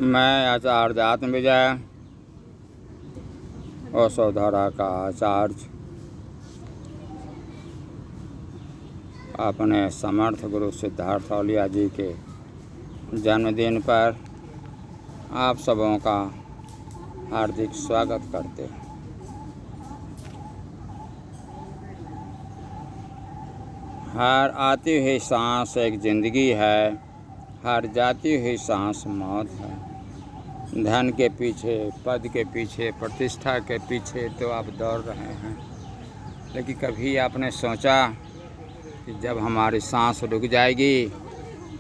मैं आचार्य आत्मविजय ओशोधरा का आचार्य अपने समर्थ गुरु सिद्धार्थ औलिया जी के जन्मदिन पर आप सबों का हार्दिक स्वागत करते हैं। हर आती हुई सांस एक ज़िंदगी है, हर जाती हुई सांस मौत है। धन के पीछे, पद के पीछे, प्रतिष्ठा के पीछे तो आप दौड़ रहे हैं, लेकिन कभी आपने सोचा कि जब हमारी सांस रुक जाएगी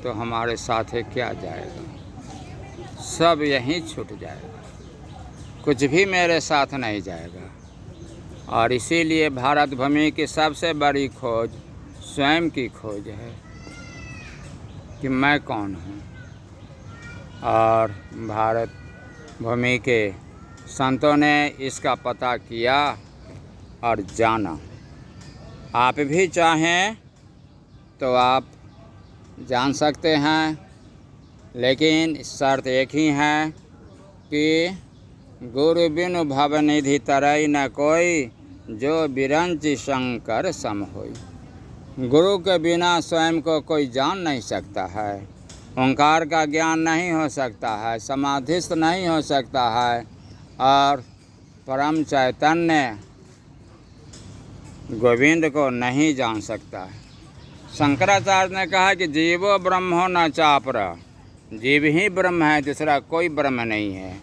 तो हमारे साथ क्या जाएगा? सब यहीं छूट जाएगा, कुछ भी मेरे साथ नहीं जाएगा। और इसीलिए भारत भूमि की सबसे बड़ी खोज स्वयं की खोज है कि मैं कौन हूँ। और भारत भूमि के संतों ने इसका पता किया और जाना। आप भी चाहें तो आप जान सकते हैं, लेकिन शर्त एक ही है कि गुरु बिनु भवनिधि तरई न कोई, जो बिरंचि शंकर सम होई। गुरु के बिना स्वयं को कोई जान नहीं सकता है, ओंकार का ज्ञान नहीं हो सकता है, समाधिस्थ नहीं हो सकता है और परम चैतन्य गोविंद को नहीं जान सकता है। शंकराचार्य ने कहा कि जीवो ब्रह्मो न चापर, जीव ही ब्रह्म है, दूसरा कोई ब्रह्म नहीं है।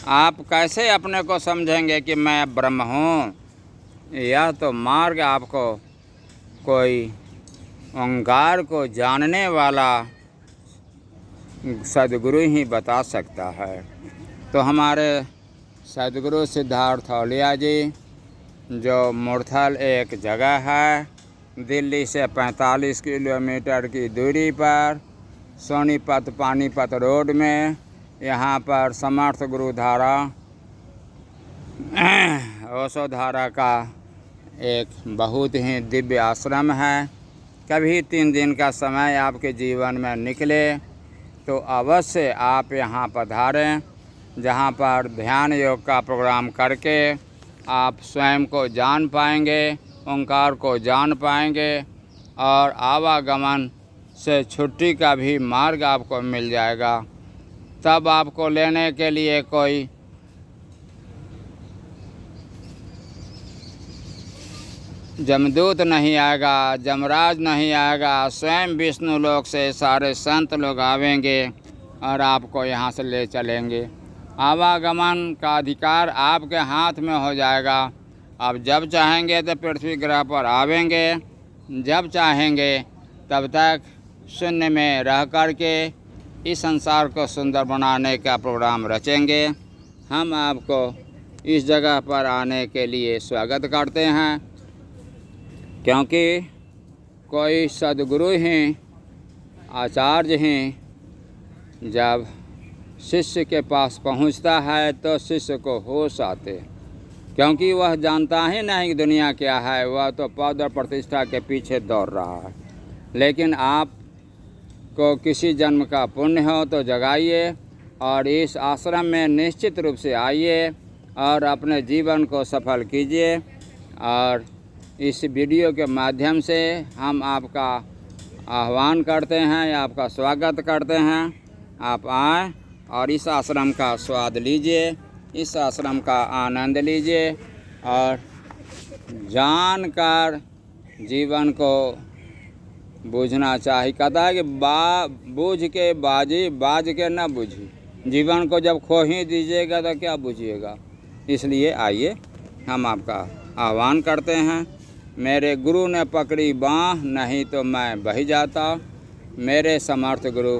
आप कैसे अपने को समझेंगे कि मैं ब्रह्म हूँ? यह तो मार्ग आपको कोई ओंकार को जानने वाला सदगुरु ही बता सकता है। तो हमारे सदगुरु सिद्धार्थ औलिया जी, जो मुरथल एक जगह है दिल्ली से 45 किलोमीटर की दूरी पर, सोनीपत पानीपत रोड में, यहाँ पर समर्थ गुरुधारा ओशोधरा का एक बहुत ही दिव्य आश्रम है। कभी 3 दिन का समय आपके जीवन में निकले तो अवश्य आप यहाँ पधारें, जहाँ पर ध्यान योग का प्रोग्राम करके आप स्वयं को जान पाएंगे, ओंकार को जान पाएंगे और आवागमन से छुट्टी का भी मार्ग आपको मिल जाएगा। तब आपको लेने के लिए कोई जमदूत नहीं आएगा, जमराज नहीं आएगा, स्वयं विष्णु लोक से सारे संत लोग आवेंगे और आपको यहाँ से ले चलेंगे। आवागमन का अधिकार आपके हाथ में हो जाएगा। आप जब चाहेंगे तो पृथ्वी ग्रह पर आवेंगे, जब चाहेंगे तब तक शून्य में रह कर के इस संसार को सुंदर बनाने का प्रोग्राम रचेंगे। हम आपको इस जगह पर आने के लिए स्वागत करते हैं, क्योंकि कोई सदगुरु ही, आचार्य ही जब शिष्य के पास पहुंचता है तो शिष्य को होश आते, क्योंकि वह जानता ही नहीं कि दुनिया क्या है, वह तो पद और प्रतिष्ठा के पीछे दौड़ रहा है। लेकिन आप को किसी जन्म का पुण्य हो तो जगाइए और इस आश्रम में निश्चित रूप से आइए और अपने जीवन को सफल कीजिए। और इस वीडियो के माध्यम से हम आपका आह्वान करते हैं, आपका स्वागत करते हैं। आप आएँ और इस आश्रम का स्वाद लीजिए, इस आश्रम का आनंद लीजिए और जानकर जीवन को बूझना चाहिए। कहता है कि बूझ के बाजी, बाज के न बूझी। जीवन को जब खो ही दीजिएगा तो क्या बूझिएगा? इसलिए आइए, हम आपका आह्वान करते हैं। मेरे गुरु ने पकड़ी बाँह, नहीं तो मैं बह जाता। मेरे समर्थ गुरु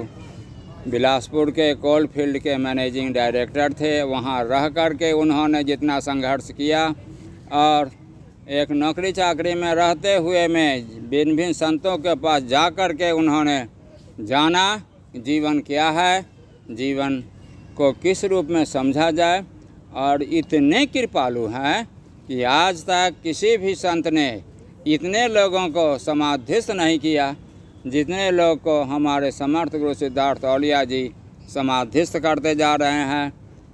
बिलासपुर के कोलफील्ड के मैनेजिंग डायरेक्टर थे। वहाँ रह कर के उन्होंने जितना संघर्ष किया और एक नौकरी चाकरी में रहते हुए में भिन्न भिन्न संतों के पास जा कर के उन्होंने जाना जीवन क्या है, जीवन को किस रूप में समझा जाए। और इतने कृपालु हैं कि आज तक किसी भी संत ने इतने लोगों को समाधिस्थ नहीं किया जितने लोग को हमारे समर्थ गुरु सिद्धार्थ औलिया जी समाधिस्थ करते जा रहे हैं।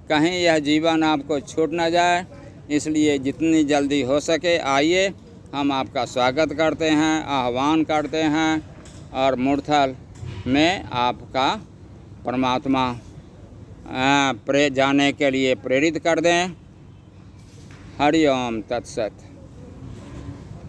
कहीं यह जीवन आपको छूट न जाए, इसलिए जितनी जल्दी हो सके आइए, हम आपका स्वागत करते हैं, आह्वान करते हैं और मूर्तल में आपका परमात्मा जाने के लिए प्रेरित कर दें। हरि ओम तत्सत।